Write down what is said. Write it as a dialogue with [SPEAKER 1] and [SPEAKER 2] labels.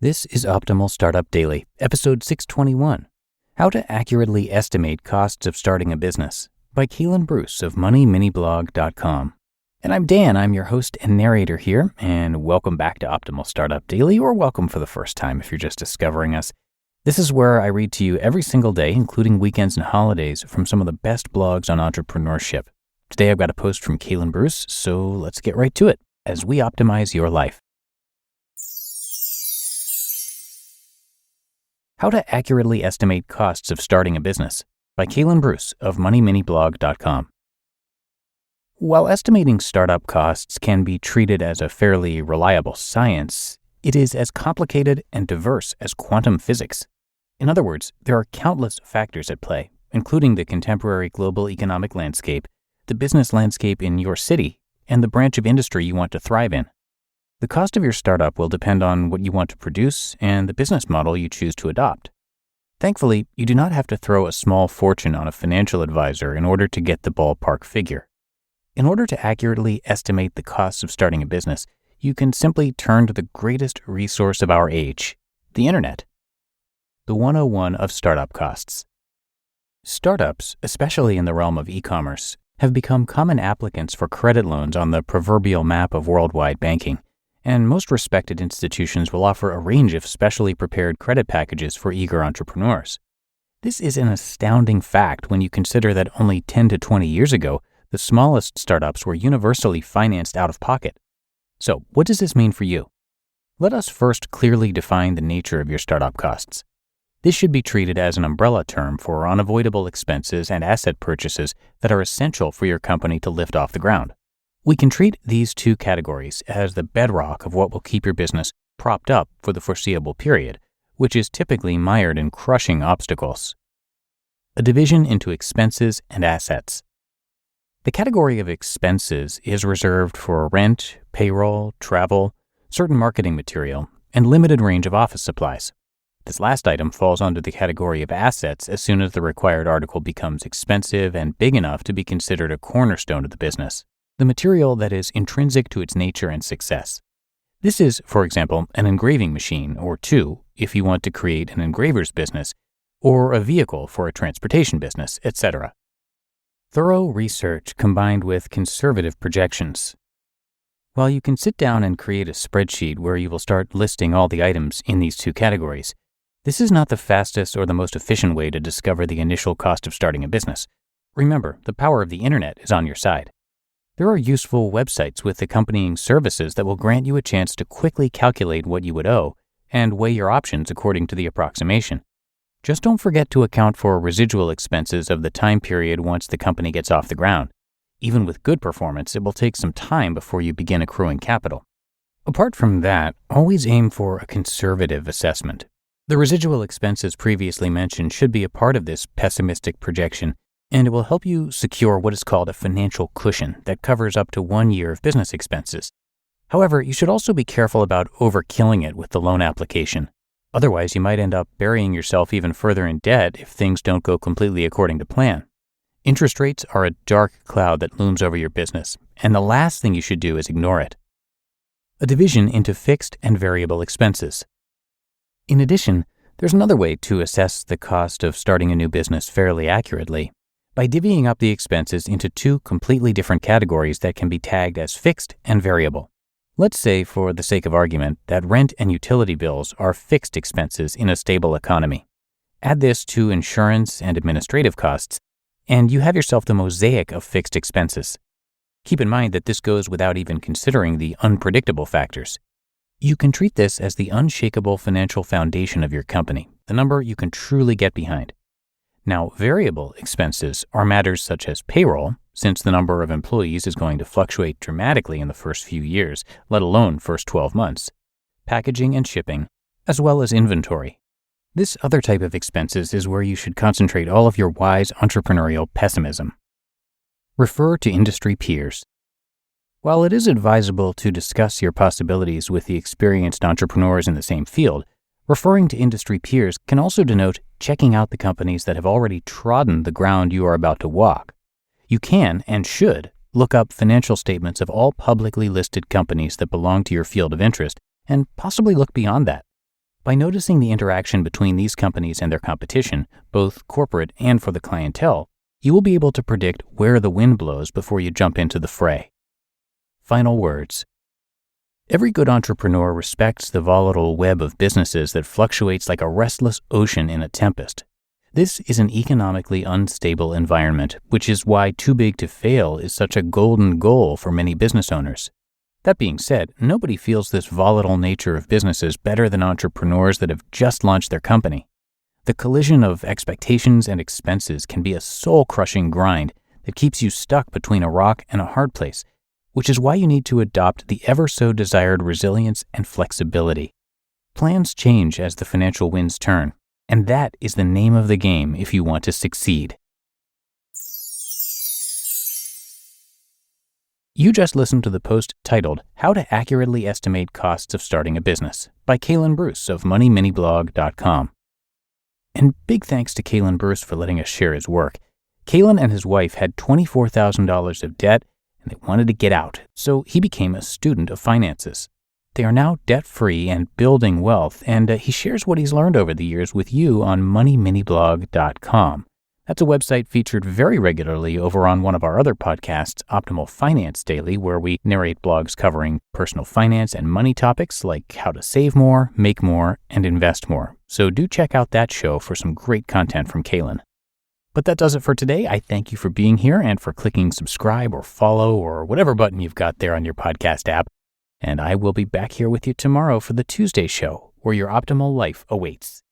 [SPEAKER 1] This is Optimal Startup Daily, episode 621, How to Accurately Estimate Costs of Starting a Business, by Kalen Bruce of MoneyMiniBlog.com. And I'm Dan, I'm your host and narrator here, and welcome back to Optimal Startup Daily, or welcome for the first time if you're just discovering us. This is where I read to you every single day, including weekends and holidays, from some of the best blogs on entrepreneurship. Today I've got a post from Kalen Bruce, so let's get right to it as we optimize your life. How to Accurately Estimate Costs of Starting a Business, by Kalen Bruce of MoneyMiniBlog.com. While estimating startup costs can be treated as a fairly reliable science, it is as complicated and diverse as quantum physics. In other words, there are countless factors at play, including the contemporary global economic landscape, the business landscape in your city, and the branch of industry you want to thrive in. The cost of your startup will depend on what you want to produce and the business model you choose to adopt. Thankfully, you do not have to throw a small fortune on a financial advisor in order to get the ballpark figure. In order to accurately estimate the costs of starting a business, you can simply turn to the greatest resource of our age, the internet. The 101 of startup costs. Startups, especially in the realm of e-commerce, have become common applicants for credit loans on the proverbial map of worldwide banking. And most respected institutions will offer a range of specially prepared credit packages for eager entrepreneurs. This is an astounding fact when you consider that only 10 to 20 years ago, the smallest startups were universally financed out of pocket. So, what does this mean for you? Let us first clearly define the nature of your startup costs. This should be treated as an umbrella term for unavoidable expenses and asset purchases that are essential for your company to lift off the ground. We can treat these two categories as the bedrock of what will keep your business propped up for the foreseeable period, which is typically mired in crushing obstacles. A division into expenses and assets. The category of expenses is reserved for rent, payroll, travel, certain marketing material, and limited range of office supplies. This last item falls under the category of assets as soon as the required article becomes expensive and big enough to be considered a cornerstone of the business. The material that is intrinsic to its nature and success. This is, for example, an engraving machine or two if you want to create an engraver's business, or a vehicle for a transportation business, etc. Thorough research combined with conservative projections. While you can sit down and create a spreadsheet where you will start listing all the items in these two categories, this is not the fastest or the most efficient way to discover the initial cost of starting a business. Remember, the power of the internet is on your side. There are useful websites with accompanying services that will grant you a chance to quickly calculate what you would owe and weigh your options according to the approximation. Just don't forget to account for residual expenses of the time period once the company gets off the ground. Even with good performance, it will take some time before you begin accruing capital. Apart from that, always aim for a conservative assessment. The residual expenses previously mentioned should be a part of this pessimistic projection, and it will help you secure what is called a financial cushion that covers up to 1 year of business expenses. However, you should also be careful about overkilling it with the loan application. Otherwise, you might end up burying yourself even further in debt if things don't go completely according to plan. Interest rates are a dark cloud that looms over your business, and the last thing you should do is ignore it. A division into fixed and variable expenses. In addition, there's another way to assess the cost of starting a new business fairly accurately, by divvying up the expenses into two completely different categories that can be tagged as fixed and variable. Let's say, for the sake of argument, that rent and utility bills are fixed expenses in a stable economy. Add this to insurance and administrative costs, and you have yourself the mosaic of fixed expenses. Keep in mind that this goes without even considering the unpredictable factors. You can treat this as the unshakable financial foundation of your company, the number you can truly get behind. Now, variable expenses are matters such as payroll, since the number of employees is going to fluctuate dramatically in the first few years, let alone first 12 months, packaging and shipping, as well as inventory. This other type of expenses is where you should concentrate all of your wise entrepreneurial pessimism. Refer to industry peers. While it is advisable to discuss your possibilities with the experienced entrepreneurs in the same field, referring to industry peers can also denote checking out the companies that have already trodden the ground you are about to walk. You can and should look up financial statements of all publicly listed companies that belong to your field of interest and possibly look beyond that. By noticing the interaction between these companies and their competition, both corporate and for the clientele, you will be able to predict where the wind blows before you jump into the fray. Final words. Every good entrepreneur respects the volatile web of businesses that fluctuates like a restless ocean in a tempest. This is an economically unstable environment, which is why too big to fail is such a golden goal for many business owners. That being said, nobody feels this volatile nature of businesses better than entrepreneurs that have just launched their company. The collision of expectations and expenses can be a soul-crushing grind that keeps you stuck between a rock and a hard place, which is why you need to adopt the ever-so-desired resilience and flexibility. Plans change as the financial winds turn, and that is the name of the game if you want to succeed. You just listened to the post titled, How to Accurately Estimate Costs of Starting a Business by Kalen Bruce of MoneyMiniBlog.com. And big thanks to Kalen Bruce for letting us share his work. Kalen and his wife had $24,000 of debt, and they wanted to get out, so he became a student of finances. They are now debt-free and building wealth, and he shares what he's learned over the years with you on MoneyMiniBlog.com. That's a website featured very regularly over on one of our other podcasts, Optimal Finance Daily, where we narrate blogs covering personal finance and money topics like how to save more, make more, and invest more. So do check out that show for some great content from Kalen. But that does it for today. I thank you for being here and for clicking subscribe or follow or whatever button you've got there on your podcast app. And I will be back here with you tomorrow for the Tuesday show, where your optimal life awaits.